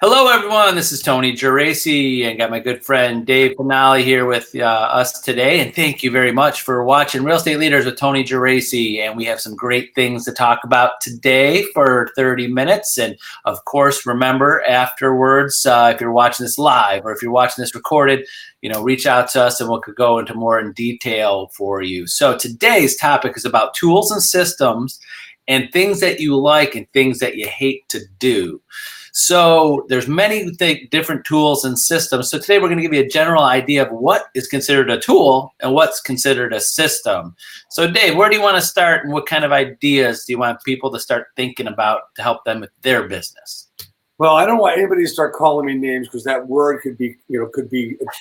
Hello, everyone. This is Tony Geraci, and got my good friend Dave Finale here with us today. And thank you very much for watching Real Estate Leaders with Tony Geraci. And we have some great things to talk about today for 30 minutes. And of course, remember afterwards, if you're watching this live or if you're watching this recorded, reach out to us and we could go into more in detail for you. So today's topic is about tools and systems and things that you like and things that you hate to do. So there's many different tools and systems. So today we're going to give you a general idea of what is considered a tool and what's considered a system. So Dave, where do you want to start and what kind of ideas do you want people to start thinking about to help them with their business? Well, I don't want anybody to start calling me names because that word could be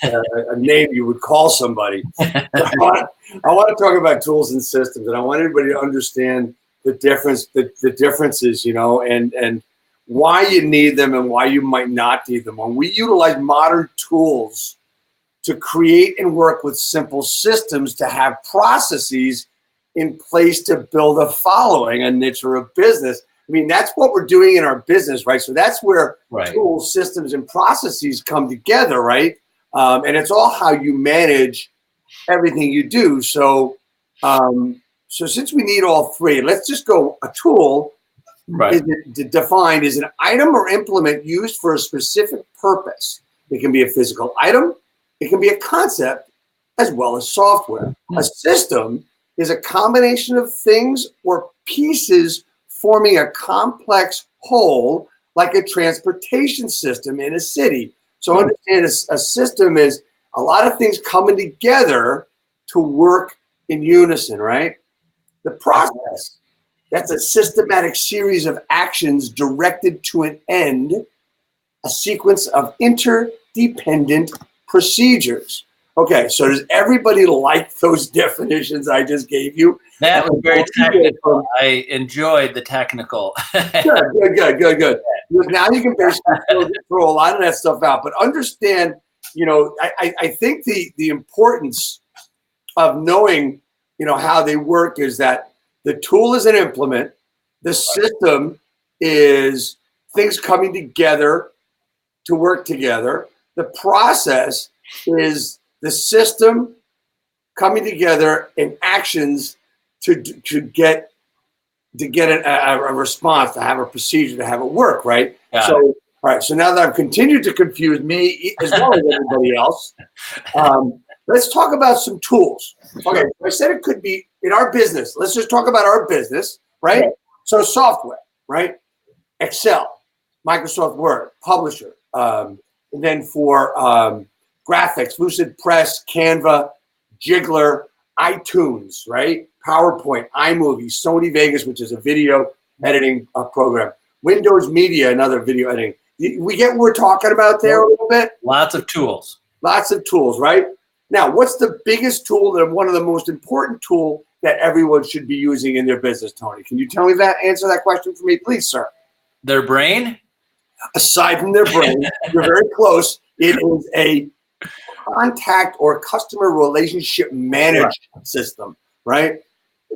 a name you would call somebody. I want to talk about tools and systems, and I want everybody to understand the differences, and why you need them and why you might not need them. When we utilize modern tools to create and work with simple systems to have processes in place to build a following, a niche, or a business, I mean, that's what we're doing in our business, right? So that's where tools, systems, and processes come together, right? And it's all how you manage everything you do. So, so since we need all three, let's just go a tool. Is it defined as an item or implement used for a specific purpose. It can be a physical item. It can be a concept as well as software. A system is a combination of things or pieces forming a complex whole, like a transportation system in a city. So understand a system is a lot of things coming together to work in unison, right? The process. That's a systematic series of actions directed to an end, a sequence of interdependent procedures. Okay, so does everybody like those definitions I just gave you? That was very technical. I enjoyed the technical. Good. Now you can basically throw a lot of that stuff out, but understand, I think the importance of knowing, how they work is that the tool is an implement. The system is things coming together to work together. The process is the system coming together in actions to get a response, to have a procedure, to have it work, right? All right. So now that I've continued to confuse me as well as everybody else, let's talk about some tools. Okay, I said it could be in our business. Let's just talk about our business, right? So software, right? Excel, Microsoft Word, Publisher, and then for graphics, Lucid Press, Canva, Jiggler, iTunes, right? PowerPoint, iMovie, Sony Vegas, which is a video editing program, Windows Media, another video editing. We get what we're talking about there a little bit? Lots of tools. Lots of tools, right? Now, what's the biggest tool and one of the most important tool that everyone should be using in their business, Tony? Can you tell me that? Answer that question for me, please, sir. Their brain? Aside from their brain, you're very close. It is a contact or customer relationship management system, right?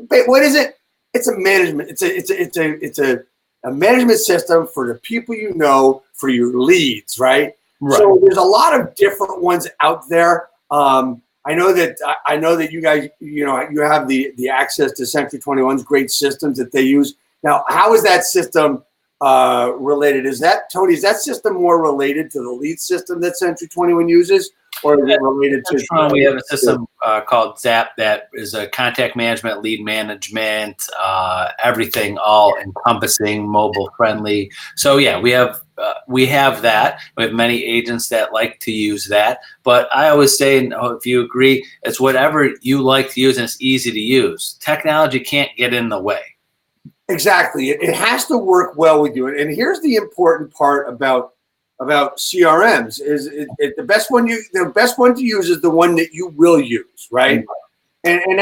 But what is it? It's a management. It's a management system for the people for your leads, right? So there's a lot of different ones out there. I know that you guys, you have the access to Century 21's great systems that they use. Now, how is that system related? Is that system more related to the lead system that Century 21 uses, or is it related to? We have a system called ZAP that is a contact management, lead management, everything, all encompassing, mobile friendly. So yeah, we have that. We have many agents that like to use that. But I always say, and if you agree, it's whatever you like to use and it's easy to use. Technology can't get in the way. Exactly. It has to work well with you. And here's the important part about CRMs is the best one to use is the one that you will use, right? And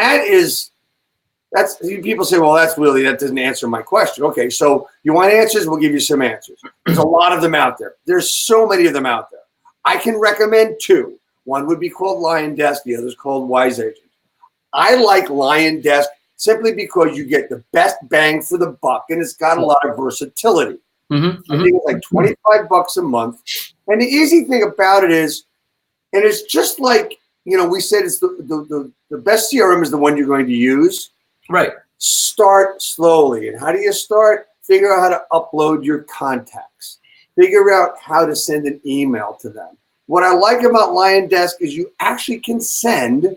that's people say, well, that doesn't answer my question. Okay, so you want answers? We'll give you some answers. There's a lot of them out there. There's so many of them out there. I can recommend two. One would be called Lion Desk. The other is called Wise Agent. I like Lion Desk simply because you get the best bang for the buck, and it's got a lot of versatility. I think it's like 25 bucks a month. And the easy thing about it is, and it's just like, you know, we said it's the best CRM is the one you're going to use. Right. Start slowly. And how do you start? Figure out how to upload your contacts. Figure out how to send an email to them. What I like about Lion Desk is you actually can send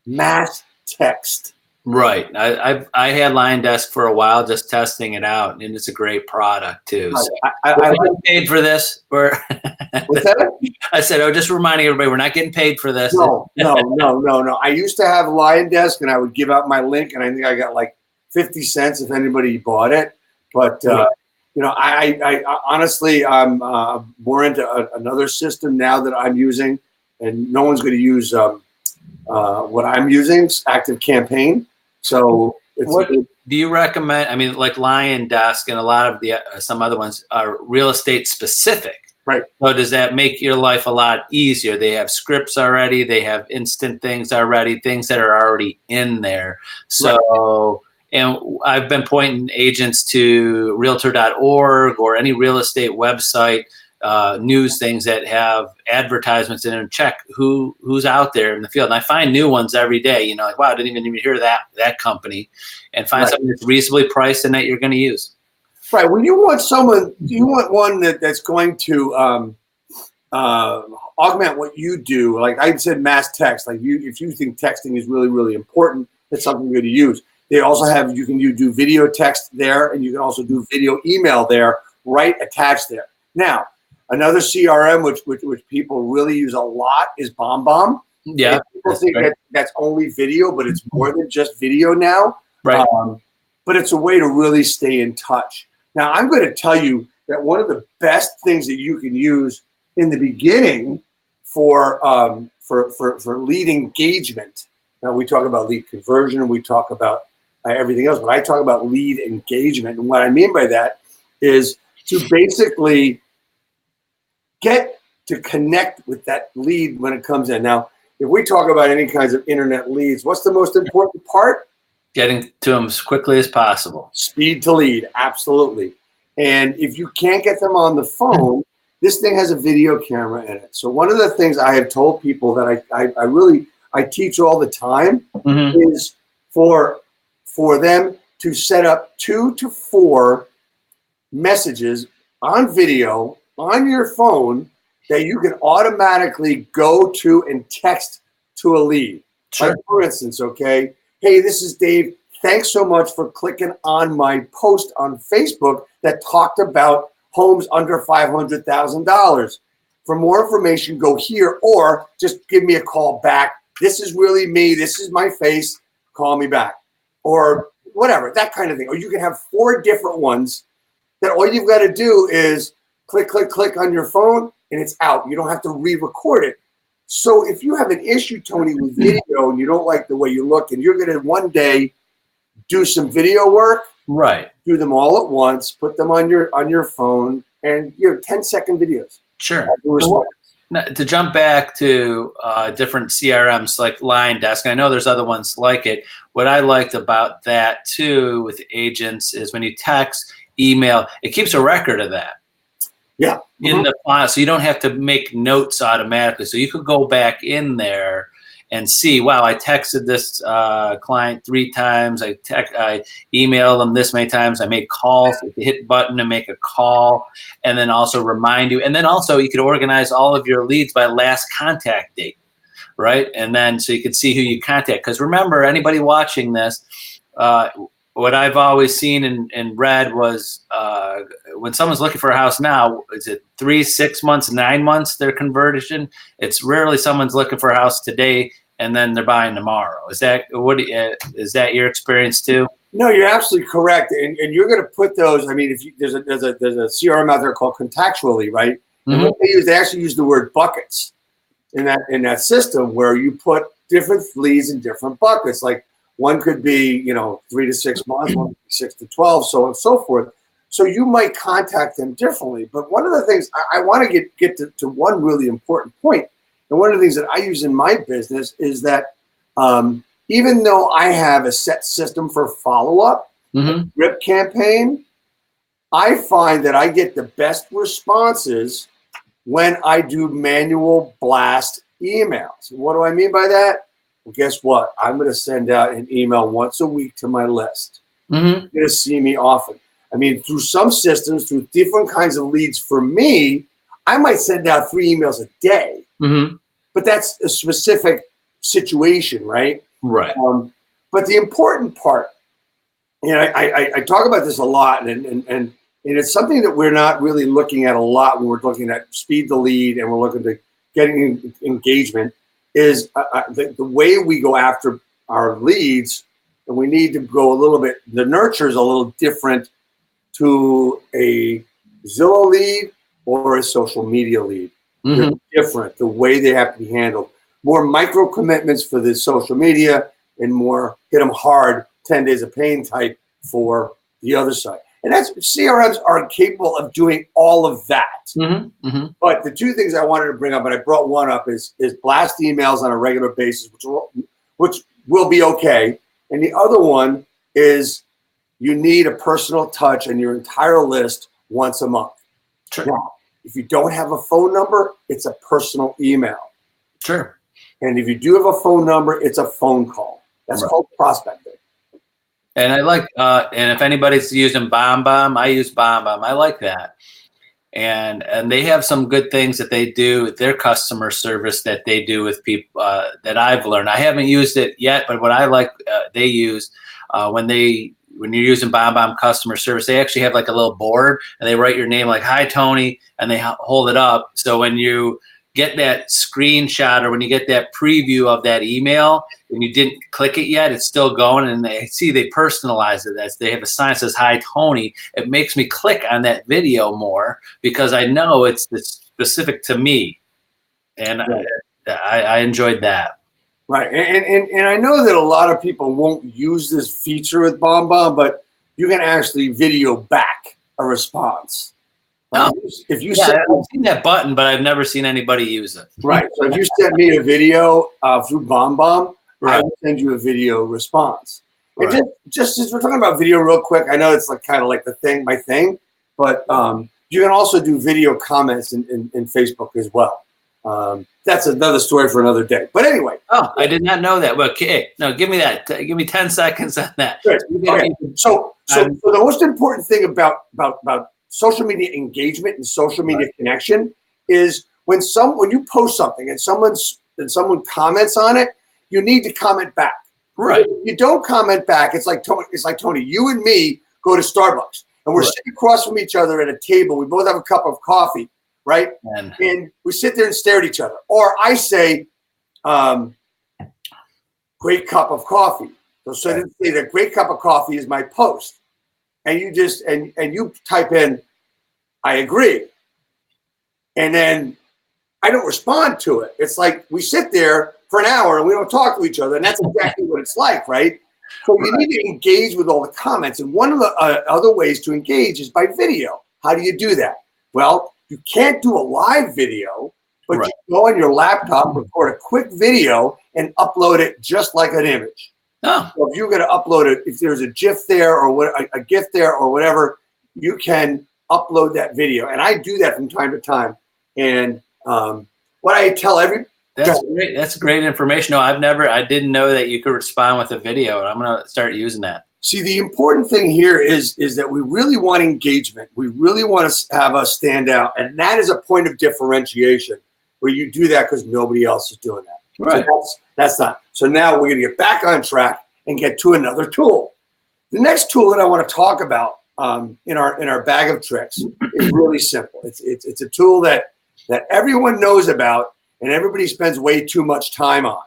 mass text. Right. I had Lion Desk for a while, just testing it out, and it's a great product too. So I we're not paid for this. What's that? I said, oh, just reminding everybody, we're not getting paid for this. No. I used to have Lion Desk, and I would give out my link, and I think I got like 50 cents if anybody bought it. But you know, I honestly, I'm more into another system now that I'm using, and no one's going to use what I'm using, Active Campaign. So what do you recommend? I mean, like Lion Desk and a lot of the some other ones are real estate specific. Right. So does that make your life a lot easier? They have scripts already. They have instant things already, things that are already in there. So, and I've been pointing agents to realtor.org or any real estate website, news things that have advertisements in and check who's out there in the field. And I find new ones every day, you know, like, wow, I didn't even hear that company, and find something that's reasonably priced and that you're going to use. Right. When you want someone, you want one that's going to augment what you do. Like I said, mass text. Like if you think texting is really, really important, it's something you're going to use. They also have, you do video text there, and you can also do video email there, right attached there. Now, another CRM which people really use a lot is BombBomb. Yeah, people think that's only video, but it's more than just video now. Right. But it's a way to really stay in touch. Now, I'm going to tell you that one of the best things that you can use in the beginning for lead engagement. Now, we talk about lead conversion, and we talk about everything else, but I talk about lead engagement. And what I mean by that is to basically get to connect with that lead when it comes in. Now, if we talk about any kinds of internet leads, what's the most important part? Getting to them as quickly as possible. Speed to lead, absolutely. And if you can't get them on the phone, this thing has a video camera in it. So one of the things I have told people that I teach all the time is for them to set up 2 to 4 messages on video on your phone that you can automatically go to and text to a lead. Sure. Like for instance, okay, hey, this is Dave. Thanks so much for clicking on my post on Facebook that talked about homes under $500,000. For more information, go here, or just give me a call back. This is really me. This is my face. Call me back. Or whatever, that kind of thing. Or you can have 4 different ones that all you've got to do is click, click, click on your phone, and it's out. You don't have to re-record it. So if you have an issue, Tony, with video and you don't like the way you look, and you're going to one day do some video work, right? Do them all at once, put them on your phone, and 10-second videos. Sure. Now, to jump back to different CRMs like Lion Desk, I know there's other ones like it. What I liked about that too with agents is when you text, email, it keeps a record of that. Yeah. In the file, so you don't have to make notes automatically. So you could go back in there and see, wow, I texted this client 3 times. I emailed them this many times. I made calls. You can hit button and make a call, and then also remind you. And then also you could organize all of your leads by last contact date, right? And then so you could see who you contact. Because remember, anybody watching this, what I've always seen and read was when someone's looking for a house now, is it 3, 6 months, 9 months their conversion? It's rarely someone's looking for a house today and then they're buying tomorrow. Is that your experience too? No, you're absolutely correct, and you're going to put those. I mean, if there's a CRM out there called Contactually, right? And what they actually use the word buckets in that system where you put different leads in different buckets. Like one could be 3 to 6 months, one could be 6 to 12, so on and so forth. So you might contact them differently. But one of the things I want to get to one really important point, and one of the things that I use in my business is that even though I have a set system for follow-up, drip campaign, I find that I get the best responses when I do manual blast emails. What do I mean by that? Well, guess what? I'm going to send out an email once a week to my list. Mm-hmm. You're going to see me often. I mean, through some systems, through different kinds of leads for me, I might send out 3 emails a day. Mm-hmm. But that's a specific situation, right? Right. But the important part, and I talk about this a lot, and it's something that we're not really looking at a lot when we're looking at speed to lead and we're looking to getting engagement, is the way we go after our leads, and we need to go a little bit, the nurture is a little different to a Zillow lead or a social media lead. Mm-hmm. They're different, the way they have to be handled. More micro commitments for the social media and more hit them hard, 10 days of pain type for the other side. And that's, CRMs are capable of doing all of that. Mm-hmm. Mm-hmm. But the 2 things I wanted to bring up, and I brought one up, is blast emails on a regular basis, which will be okay. And the other one is you need a personal touch on your entire list once a month. Sure. Now, if you don't have a phone number, it's a personal email. Sure. And if you do have a phone number, it's a phone call. That's Right. called prospecting. And I like, and if anybody's using BombBomb, I use BombBomb. I like that. And they have some good things that they do with their customer service that they do with people that I've learned. I haven't used it yet, but what I like they use when you're using BombBomb customer service, they actually have like a little board and they write your name like, "Hi, Tony," and they hold it up. So when you get that screenshot or when you get that preview of that email and you didn't click it yet, it's still going, and they personalize it as they have a sign that says, "Hi, Tony." It makes me click on that video more because I know it's specific to me, and right. I enjoyed that. Right, and I know that a lot of people won't use this feature with BombBomb, but you can actually video back a response. Oh, if you I've seen that button, but I've never seen anybody use it. Right, so if you sent me a video through BombBomb, right. I will send you a video response. Right. And just since we're talking about video real quick, I know it's like kind of like my thing, but you can also do video comments in Facebook as well. That's another story for another day. But anyway. Oh, I did not know that. Well, okay, no, give me that. Give me 10 seconds on that. Good. Okay. So the most important thing about social media engagement and social media connection is when you post something and someone comments on it, you need to comment back. Right. If you don't comment back, it's like Tony, you and me go to Starbucks and we're sitting across from each other at a table. We both have a cup of coffee, right? And we sit there and stare at each other. Or I say, great cup of coffee. So I say that great cup of coffee is my post. And you just, and you type in, I agree. And then I don't respond to it. It's like we sit there for an hour and we don't talk to each other. And that's exactly what it's like, right? So you need to engage with all the comments. And one of the other ways to engage is by video. How do you do that? Well, you can't do a live video, but you go on your laptop, record a quick video, and upload it just like an image. Oh. So if you're going to upload it, if there's a GIF there or a GIF there or whatever, you can upload that video. And I do that from time to time. And what I tell that's great. That's great information. No, I didn't know that you could respond with a video. I'm going to start using that. See, the important thing here is that we really want engagement. We really want to have us stand out. And that is a point of differentiation where you do that because nobody else is doing that. Right. So that's not. So now we're going to get back on track and get to another tool. The next tool that I want to talk about in our bag of tricks is really simple. It's a tool that everyone knows about and everybody spends way too much time on.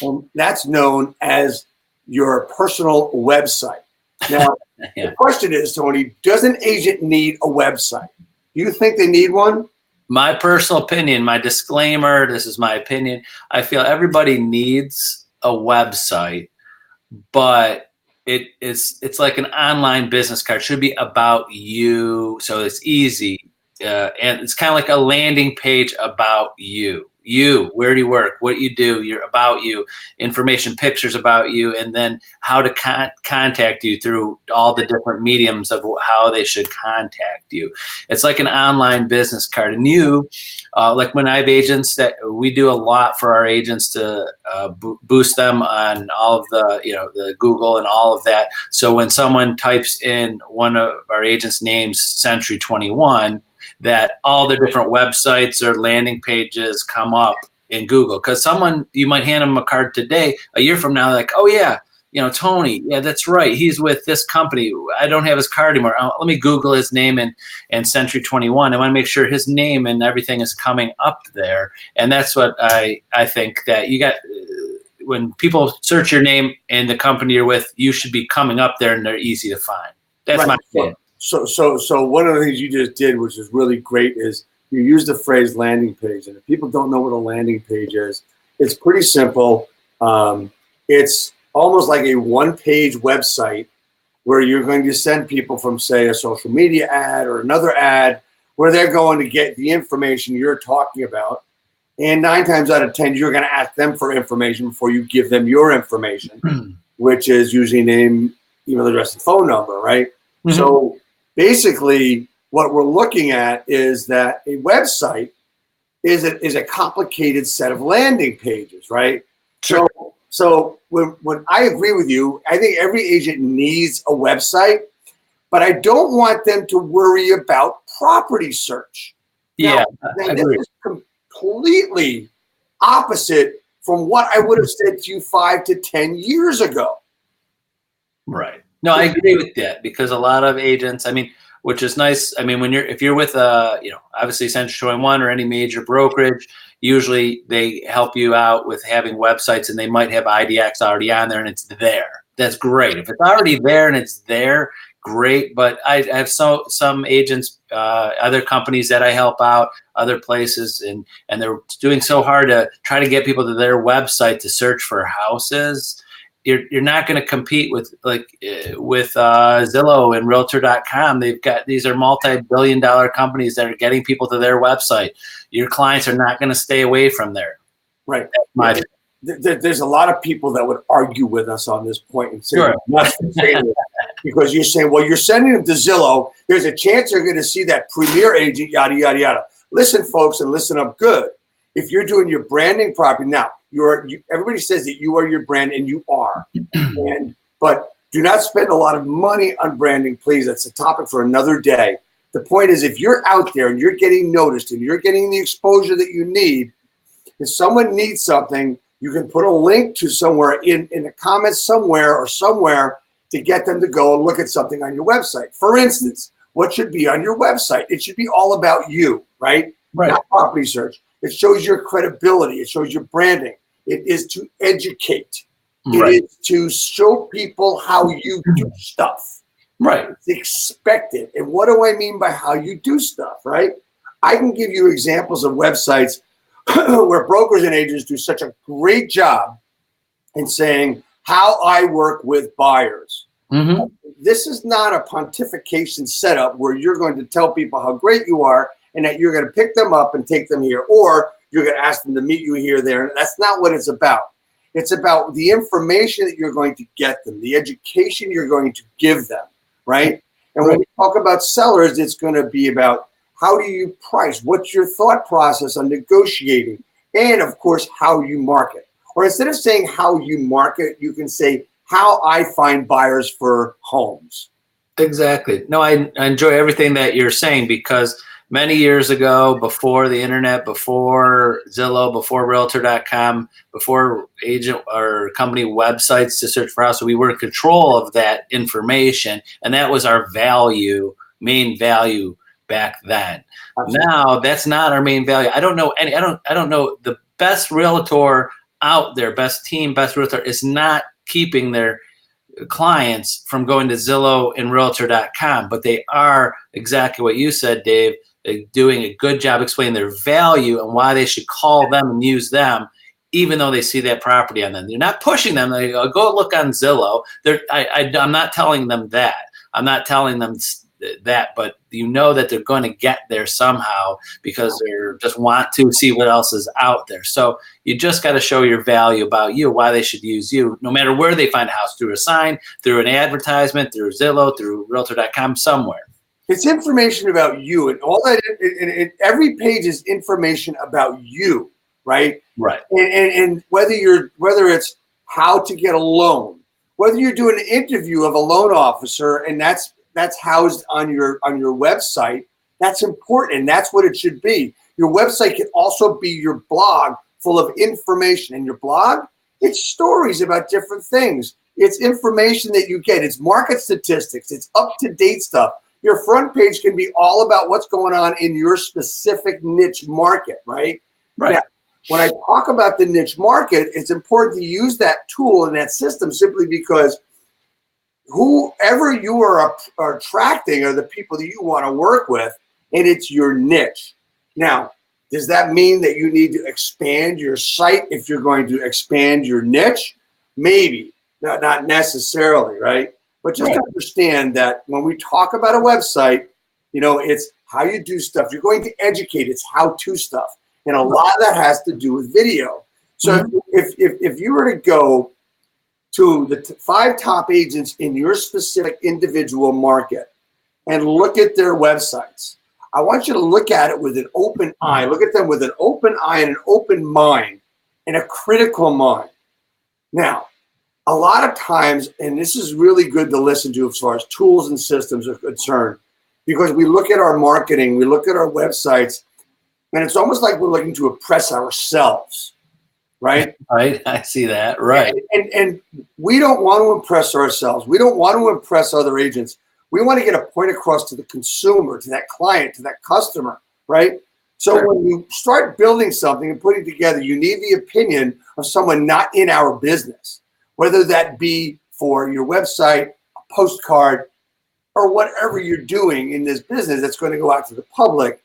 And that's known as your personal website. Now, the question is, Tony, does an agent need a website? Do you think they need one? My personal opinion, my disclaimer, this is my opinion. I feel everybody needs a website, but it's like an online business card. It should be about you, so it's easy. And it's kind of like a landing page about you. you, where do you work, what you do, your about you, information, pictures about you, and then how to contact you through all the different mediums of how they should contact you. It's like an online business card. And you, like when I have agents, that we do a lot for our agents to boost them on all of the, the Google and all of that. So when someone types in one of our agents' names, Century 21, that all the different websites or landing pages come up in Google. Because someone, you might hand them a card today, a year from now, like, oh yeah, Tony, yeah, that's right, he's with this company. I don't have his card anymore. Let me Google his name and Century 21. I want to make sure his name and everything is coming up there. And that's what I think that you got. When people search your name and the company you're with, you should be coming up there, and they're easy to find. That's right. My opinion. So one of the things you just did, which is really great, is you use the phrase landing page. And if people don't know what a landing page is, it's pretty simple. It's almost like a one-page website where you're going to send people from, say, a social media ad or another ad where they're going to get the information you're talking about. And 9 times out of 10, you're going to ask them for information before you give them your information, which is usually name, email address, and phone number, right? Mm-hmm. So basically, what we're looking at is that a website is a complicated set of landing pages, right? Sure. So when I agree with you, I think every agent needs a website, but I don't want them to worry about property search. Yeah, now this is completely opposite from what I would have said to you 5 to 10 years ago. Right. No, I agree with that, because a lot of agents, which is nice. If you're with obviously Century 21 or any major brokerage, usually they help you out with having websites, and they might have IDX already on there and it's there. That's great. If it's already there and it's there, great. But I have some agents, other companies that I help out, other places, and they're doing so hard to try to get people to their website to search for houses. You're not going to compete with Zillow and Realtor.com. These are multi-billion-dollar companies that are getting people to their website. Your clients are not going to stay away from there. Right. There's a lot of people that would argue with us on this point and say, sure. Because you're saying, well, you're sending them to Zillow. There's a chance they're going to see that premier agent, yada, yada, yada. Listen, folks, and listen up good. If you're doing your branding properly, now, everybody says that you are your brand, and you are. But do not spend a lot of money on branding, please. That's a topic for another day. The point is, if you're out there and you're getting noticed and you're getting the exposure that you need, if someone needs something, you can put a link to somewhere in the comments somewhere to get them to go and look at something on your website. For instance, what should be on your website? It should be all about you, right? Not property search. It shows your credibility. It shows your branding. It is to educate. Right. It is to show people how you do stuff. Right. It's expected. And what do I mean by how you do stuff, right? I can give you examples of websites where brokers and agents do such a great job in saying how I work with buyers. Mm-hmm. This is not a pontification setup where you're going to tell people how great you are and that you're going to pick them up and take them here, or you're going to ask them to meet you here, there. That's not what it's about. It's about the information that you're going to get them, the education you're going to give them, right? And when we talk about sellers, it's going to be about how do you price? What's your thought process on negotiating? And, of course, how you market. Or instead of saying how you market, you can say how I find buyers for homes. Exactly. No, I enjoy everything that you're saying, because many years ago, before the internet, before Zillow, before Realtor.com, before agent or company websites to search for houses, we were in control of that information, and that was our main value back then. Absolutely. Now that's not our main value. I don't know the best realtor out there, best team, best realtor is not keeping their clients from going to Zillow and Realtor.com, but they are exactly what you said, Dave, doing a good job explaining their value and why they should call them and use them, even though they see that property on them. They're not pushing them. They go look on Zillow. I'm not telling them that. I'm not telling them that, but you know that they're going to get there somehow because they're just want to see what else is out there. So you just got to show your value about you, why they should use you, no matter where they find a house, through a sign, through an advertisement, through Zillow, through Realtor.com, somewhere. It's information about you, and all that. Every page is information about you, right? Right. And whether it's how to get a loan, whether you're doing an interview of a loan officer, and that's housed on your website, that's important, and that's what it should be. Your website can also be your blog full of information. And your blog, it's stories about different things. It's information that you get. It's market statistics. It's up-to-date stuff. Your front page can be all about what's going on in your specific niche market, right? Right. Now, when I talk about the niche market, it's important to use that tool and that system simply because whoever you are attracting are the people that you want to work with, and it's your niche. Now, does that mean that you need to expand your site if you're going to expand your niche? Maybe, not necessarily, right? But just understand that when we talk about a website, it's how you do stuff. You're going to educate. It's how-to stuff. And a lot of that has to do with video. So if you were to go to the 5 top agents in your specific individual market and look at their websites, I want you to look at it with an open eye. Look at them with an open eye and an open mind and a critical mind. Now, a lot of times, and this is really good to listen to as far as tools and systems are concerned, because we look at our marketing, we look at our websites, and it's almost like we're looking to impress ourselves, right? Right, I see that, right. And we don't want to impress ourselves. We don't want to impress other agents. We want to get a point across to the consumer, to that client, to that customer, right? So when you start building something and putting together, you need the opinion of someone not in our business, whether that be for your website, a postcard, or whatever you're doing in this business that's going to go out to the public.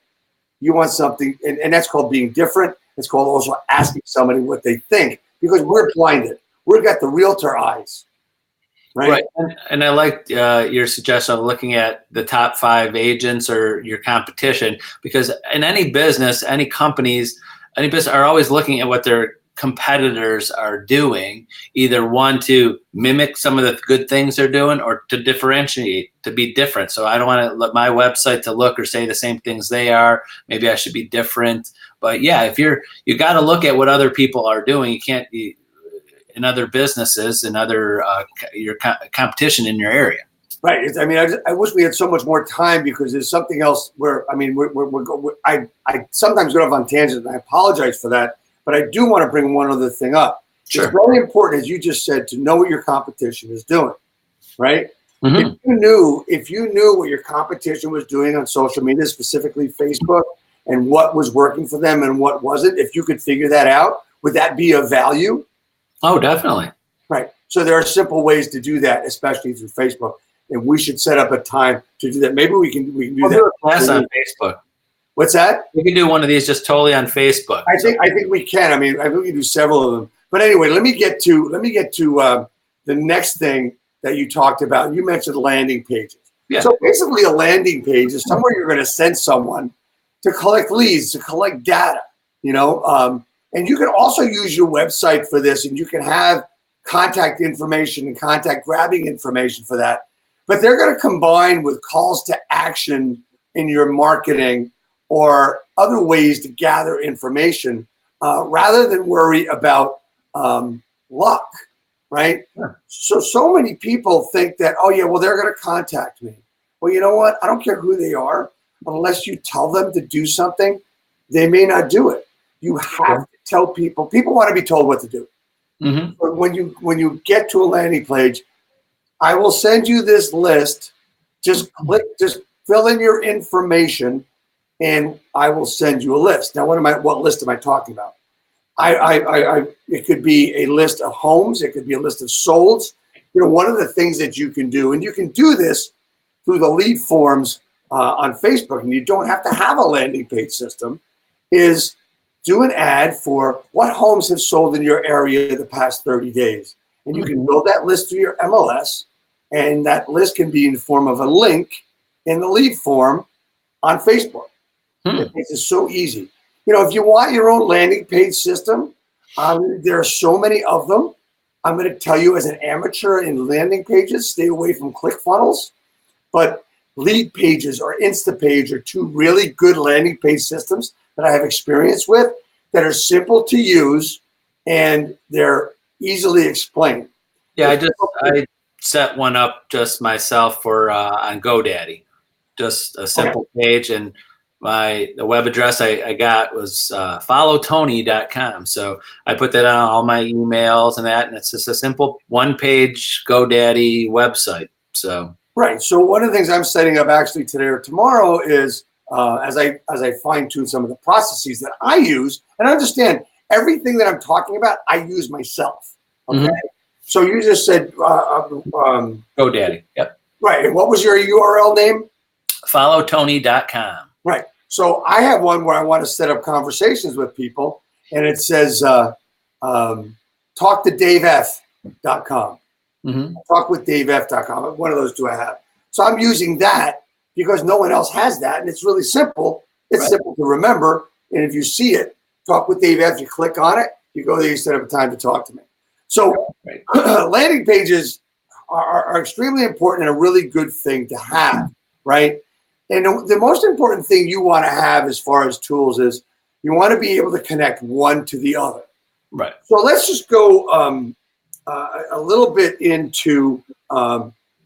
You want something, and that's called being different. It's called also asking somebody what they think, because we're blinded. We've got the realtor eyes, right? And I liked your suggestion of looking at the top 5 agents or your competition, because in any business, any business are always looking at what their competitors are doing, either one to mimic some of the good things they're doing or to differentiate, to be different. So I don't want to let my website to look or say the same things they are. Maybe I should be different. But yeah, if you got to look at what other people are doing. You can't be in other businesses and other your competition in your area. Right. I mean, I wish we had so much more time, because there's something else where, I mean, I sometimes go off on tangents, and I apologize for that. But I do want to bring one other thing up. Sure. It's very important, as you just said, to know what your competition is doing, right? Mm-hmm. If you knew what your competition was doing on social media, specifically Facebook, and what was working for them and what wasn't, if you could figure that out, would that be of value? Oh, definitely. Right. So there are simple ways to do that, especially through Facebook. And we should set up a time to do that. Maybe we can do that. Do a class on Facebook. What's that? We can do one of these just totally on Facebook. I think we can. I mean, I think we can do several of them. But anyway, let me get to the next thing that you talked about. You mentioned landing pages. Yeah. So basically, a landing page is somewhere you're going to send someone to collect leads, to collect data. And you can also use your website for this, and you can have contact information and contact grabbing information for that. But they're going to combine with calls to action in your marketing or other ways to gather information rather than worry about luck, right? Sure. So many people think that, oh yeah, well, they're going to contact me. Well, you know what? I don't care who they are. Unless you tell them to do something, they may not do it. You have to tell people. People want to be told what to do. Mm-hmm. But when you get to a landing page, I will send you this list. Just fill in your information, and I will send you a list. Now, what list am I talking about? It could be a list of homes. It could be a list of solds. One of the things that you can do, and you can do this through the lead forms on Facebook, and you don't have to have a landing page system, is do an ad for what homes have sold in your area the past 30 days. And you can build that list through your MLS, and that list can be in the form of a link in the lead form on Facebook. It makes it so easy. You know, if you want your own landing page system, there are so many of them. I'm going to tell you, as an amateur in landing pages, stay away from ClickFunnels. But Lead Pages or Instapage are two really good landing page systems that I have experience with that are simple to use and they're easily explained. Yeah, I set one up just myself for on GoDaddy, just a simple page, and the web address I got was followtony.com. So I put that on all my emails and that, and it's just a simple one-page GoDaddy website. So right. So one of the things I'm setting up actually today or tomorrow is as I fine-tune some of the processes that I use, and understand everything that I'm talking about, I use myself. Okay. So you just said GoDaddy. Yep. Right. And what was your URL name? Followtony.com. Right. So I have one where I want to set up conversations with people, and it says talktodavef.com. Talkwithdavef.com. One of those two I have. So I'm using that because no one else has that, and it's really simple. It's simple to remember, and if you see it, Talk with Dave F, you click on it, you go there, you set up a time to talk to me. So landing pages are extremely important and a really good thing to have, right? And the most important thing you want to have as far as tools is you want to be able to connect one to the other. Right. So let's just go a little bit into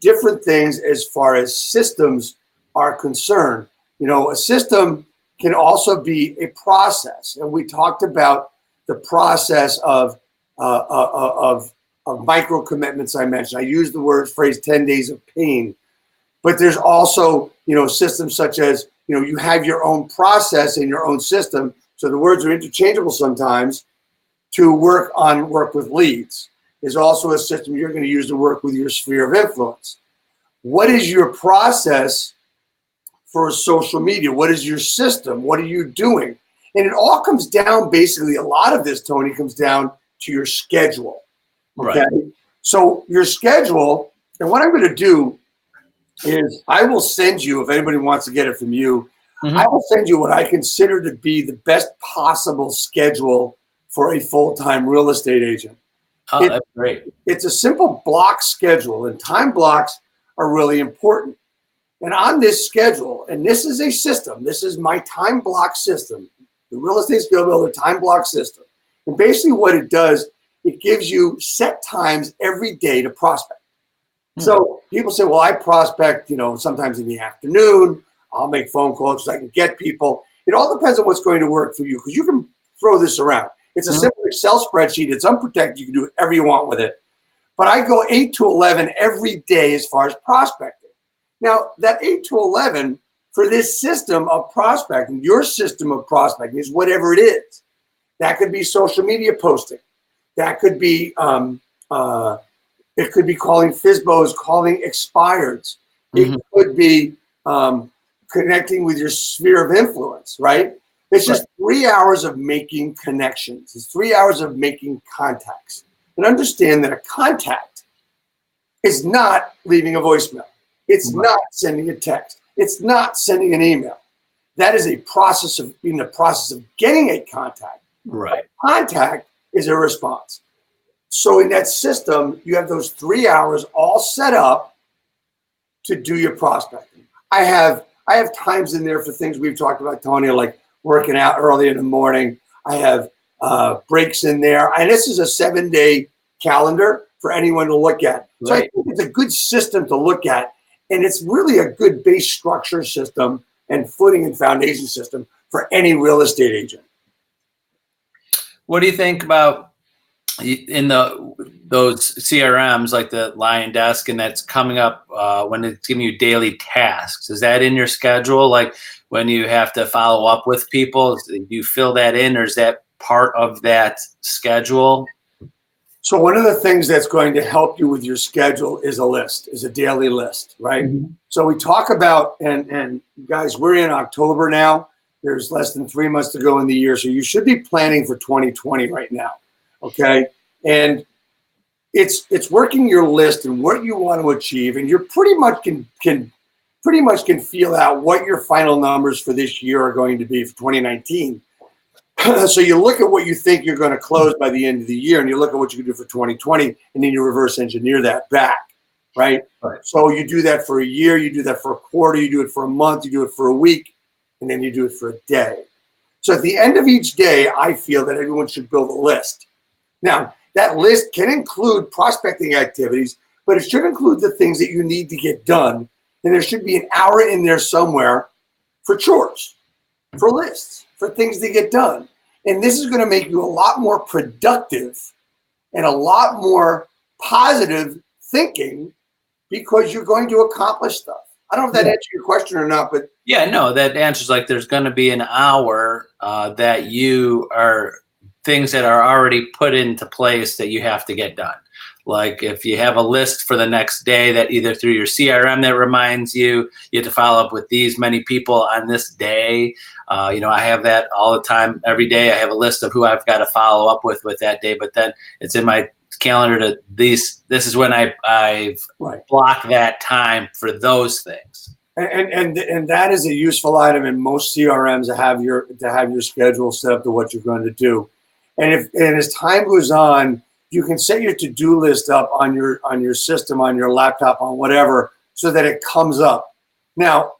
different things as far as systems are concerned. You know, a system can also be a process, and we talked about the process of micro commitments. I mentioned. I used the phrase 10 days of pain, but there's also, you know, systems such as, you know, you have your own process in your own system. So the words are interchangeable sometimes. To work with leads is also a system you're going to use to work with your sphere of influence. What is your process for social media? What is your system? What are you doing? And it all comes down, basically, a lot of this, Tony, comes down to your schedule. Okay. Right. So your schedule, and what I'm going to do is I will send you, if anybody wants to get it from you, I will send you what I consider to be the best possible schedule for a full-time real estate agent. Oh, that's great. It's a simple block schedule, and time blocks are really important. And on this schedule, and this is a system, this is my time block system, the Real Estate Skill Builder time block system. And basically what it does, it gives you set times every day to prospect. So people say, well, I prospect, you know, sometimes in the afternoon, I'll make phone calls so I can get people. It all depends on what's going to work for you, because you can throw this around. It's a simple Excel spreadsheet. It's unprotected. You can do whatever you want with it. But I go 8 to 11 every day as far as prospecting. Now, that 8 to 11 for this system of prospecting, your system of prospecting is whatever it is. That could be social media posting. That could be, it could be calling FSBOs, calling expireds. It could be connecting with your sphere of influence, right? It's just 3 hours of making connections. It's 3 hours of making contacts. And understand that a contact is not leaving a voicemail. It's not sending a text. It's not sending an email. That is a process of, in the process of getting a contact. Right. A contact is a response. So in that system, you have those 3 hours all set up to do your prospecting. I have times in there for things we've talked about, Tony, like working out early in the morning. I have breaks in there. And this is a 7-day calendar for anyone to look at. So I think it's a good system to look at. And it's really a good base structure system and footing and foundation system for any real estate agent. What do you think about in those CRMs like the Lion Desk, and that's coming up when it's giving you daily tasks? Is that in your schedule? Like when you have to follow up with people, do you fill that in, or is that part of that schedule? So one of the things that's going to help you with your schedule is a daily list, right? So we talk about, and guys, we're in October now. There's less than 3 months to go in the year. So you should be planning for 2020 right now, okay? And it's working your list and what you want to achieve, and you're pretty much can pretty much can feel out what your final numbers for this year are going to be for 2019. So you look at what you think you're going to close by the end of the year, and you look at what you can do for 2020, and then you reverse engineer that back, right? So you do that for a year, you do that for a quarter, you do it for a month, you do it for a week, and then you do it for a day. So at the end of each day, I feel that everyone should build a list. Now, that list can include prospecting activities, but it should include the things that you need to get done. And there should be an hour in there somewhere for chores, for lists, for things to get done. And this is going to make you a lot more productive and a lot more positive thinking because you're going to accomplish stuff. I don't know if that answers your question or not, but yeah, no, that answers like there's going to be an hour that you are things that are already put into place that you have to get done. Like if you have a list for the next day that either through your CRM that reminds you, you have to follow up with these many people on this day. You know, I have that all the time. Every day I have a list of who I've got to follow up with that day, but then it's in my calendar to this is when I've blocked that time for those things. And that is a useful item in most CRMs to have your schedule set up to what you're going to do. And as time goes on, you can set your to-do list up on your system, on your laptop, on whatever, so that it comes up. Now,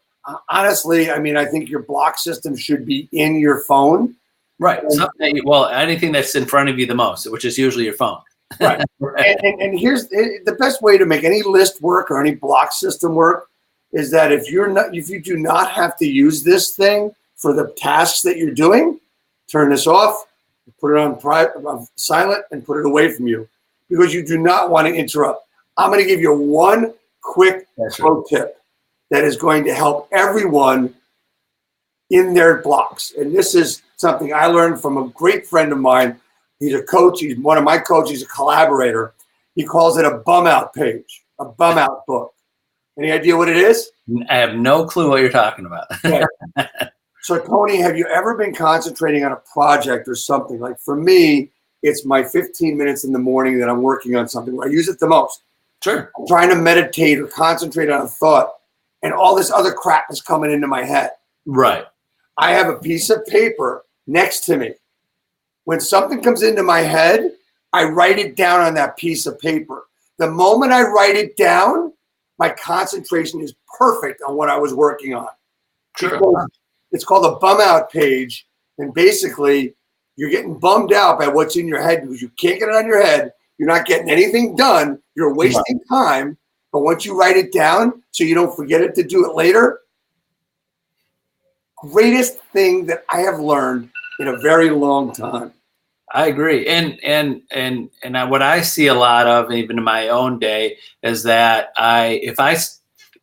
honestly, I mean, I think your block system should be in your phone. Right. Well, anything that's in front of you the most, which is usually your phone. Right. And here's the best way to make any list work or any block system work is that if you do not have to use this thing for the tasks that you're doing, turn this off, put it on silent, and put it away from you because you do not want to interrupt. I'm going to give you one quick pro tip that is going to help everyone in their blocks. And this is something I learned from a great friend of mine. He's a coach. He's one of my coaches. He's a collaborator. He calls it a bum out page, a bum out book. Any idea what it is? I have no clue what you're talking about. Okay. So, Tony, have you ever been concentrating on a project or something? Like for me, it's my 15 minutes in the morning that I'm working on something where I use it the most. Sure. I'm trying to meditate or concentrate on a thought, and all this other crap is coming into my head. Right. I have a piece of paper next to me. When something comes into my head, I write it down on that piece of paper. The moment I write it down, my concentration is perfect on what I was working on. Sure. It's called a bum out page. And basically, you're getting bummed out by what's in your head because you can't get it on your head. You're not getting anything done. You're wasting time. But once you write it down so you don't forget it to do it later, greatest thing that I have learned in a very long time. I agree. And what I see a lot of, even in my own day, is that if I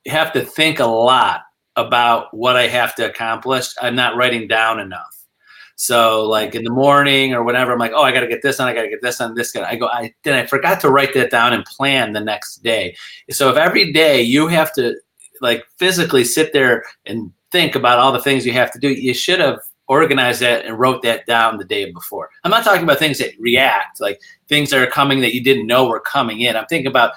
have to think a lot about what I have to accomplish, I'm not writing down enough. So like in the morning or whenever, I'm like, oh, I got to get this on, I got to get this on, this guy. I forgot to write that down and plan the next day. So if every day you have to like physically sit there and think about all the things you have to do, you should have organized that and wrote that down the day before. I'm not talking about things that react, like things that are coming that you didn't know were coming in. I'm thinking about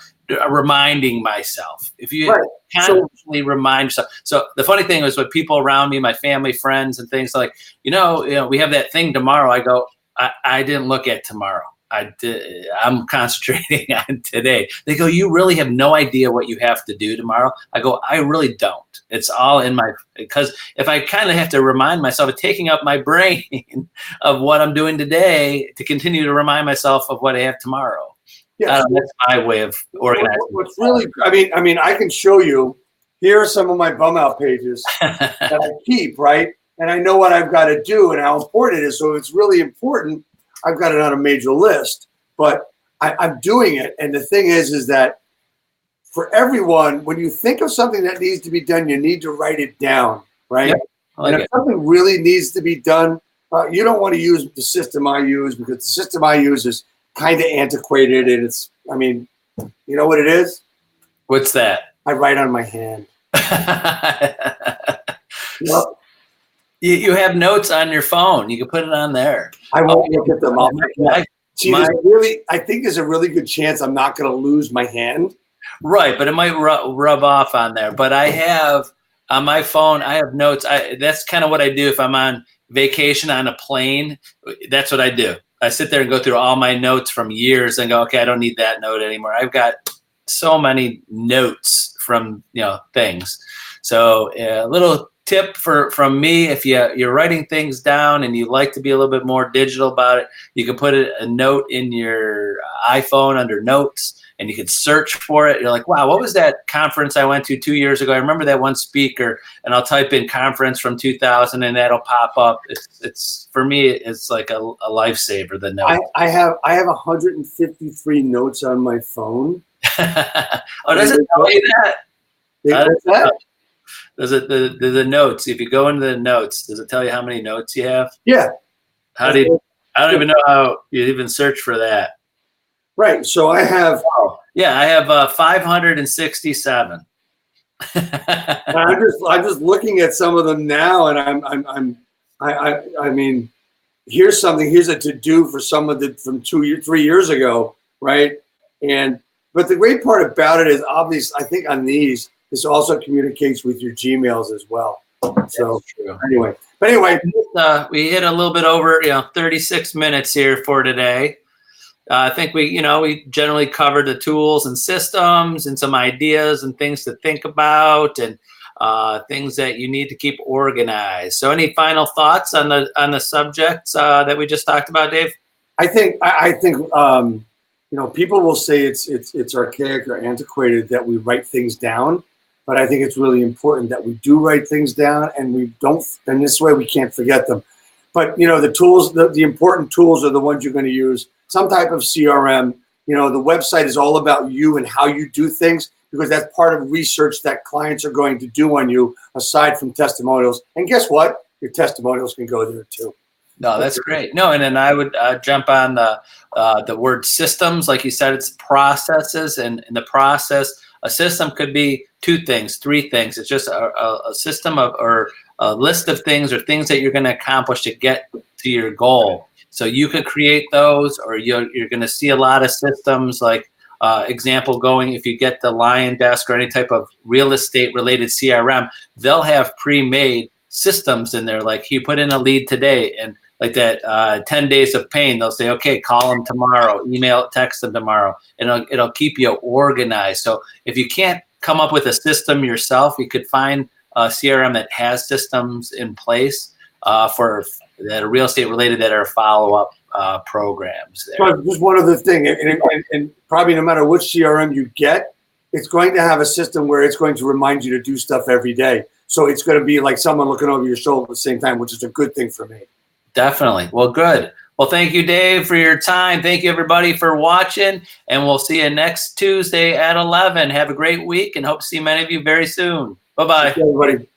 reminding myself. If you constantly remind yourself. So the funny thing was with people around me, my family, friends, and things like, you know, we have that thing tomorrow. I go, I didn't look at tomorrow. I'm concentrating on today. They go, you really have no idea what you have to do tomorrow? I go, I really don't. It's all in because if I kind of have to remind myself of taking up my brain of what I'm doing today to continue to remind myself of what I have tomorrow. Yeah, that's my way of organizing. What's really, I mean, I can show you. Here are some of my bum out pages that I keep, right? And I know what I've got to do and how important it is. So if it's really important, I've got it on a major list. But I'm doing it. And the thing is that for everyone, when you think of something that needs to be done, you need to write it down, right? Yep. And if something really needs to be done, you don't want to use the system I use because the system I use is kind of antiquated, and it's, I mean, you know what it is? What's that? I write on my hand. Well, you have notes on your phone. You can put it on there. I won't look at them. I think there's a really good chance I'm not going to lose my hand. Right, but it might rub off on there. But I have on my phone, I have notes. That's kind of what I do if I'm on vacation on a plane. That's what I do. I sit there and go through all my notes from years and go, okay, I don't need that note anymore. I've got so many notes from things. So a little tip from me: if you're writing things down and you like to be a little bit more digital about it, you can put a note in your iPhone under Notes, and you can search for it. You're like, wow, what was that conference I went to 2 years ago? I remember that one speaker, and I'll type in conference from 2000, and that'll pop up. It's for me, it's like a lifesaver. The note. I have 153 notes on my phone. Oh, does it tell you that? What's that? Does it the notes? If you go into the notes, does it tell you how many notes you have? Yeah. How do you? I don't even know how you even search for that. Right. So I have. Yeah, I have 567. I'm just looking at some of them now, and I mean, here's something. Here's a to do for some of the from 3 years ago, right? But the great part about it is, obviously, I think on these, this also communicates with your Gmails as well. So anyway, we hit a little bit over 36 minutes here for today. I think we generally covered the tools and systems and some ideas and things to think about and things that you need to keep organized. So any final thoughts on the subjects that we just talked about, Dave? I think people will say it's archaic or antiquated that we write things down, but I think it's really important that we do write things down, and we don't. And this way, we can't forget them. But the tools, the important tools, are the ones you're going to use. Some type of CRM. The website is all about you and how you do things, because that's part of research that clients are going to do on you, aside from testimonials. And guess what? Your testimonials can go there too. No, that's great. No, and then I would jump on the word systems. Like you said, it's processes, and in the process, a system could be 2 things, 3 things. It's just a system or a list of things or things that you're going to accomplish to get to your goal. So you could create those, or you're going to see a lot of systems. Like example, if you get the Lion Desk or any type of real estate related CRM, they'll have pre-made systems in there. Like you put in a lead today, and like that 10 days of pain, they'll say, okay, call them tomorrow, email, text them tomorrow, and it'll keep you organized. So if you can't come up with a system yourself, you could find a CRM that has systems in place for that are real estate related, that are follow-up programs there. So just one other thing, and probably no matter which CRM you get, it's going to have a system where it's going to remind you to do stuff every day. So it's going to be like someone looking over your shoulder at the same time, which is a good thing for me. Definitely. Well, good. Well, thank you, Dave, for your time. Thank you, everybody, for watching, and we'll see you next Tuesday at 11. Have a great week, and hope to see many of you very soon. Bye-bye. Thank you, everybody.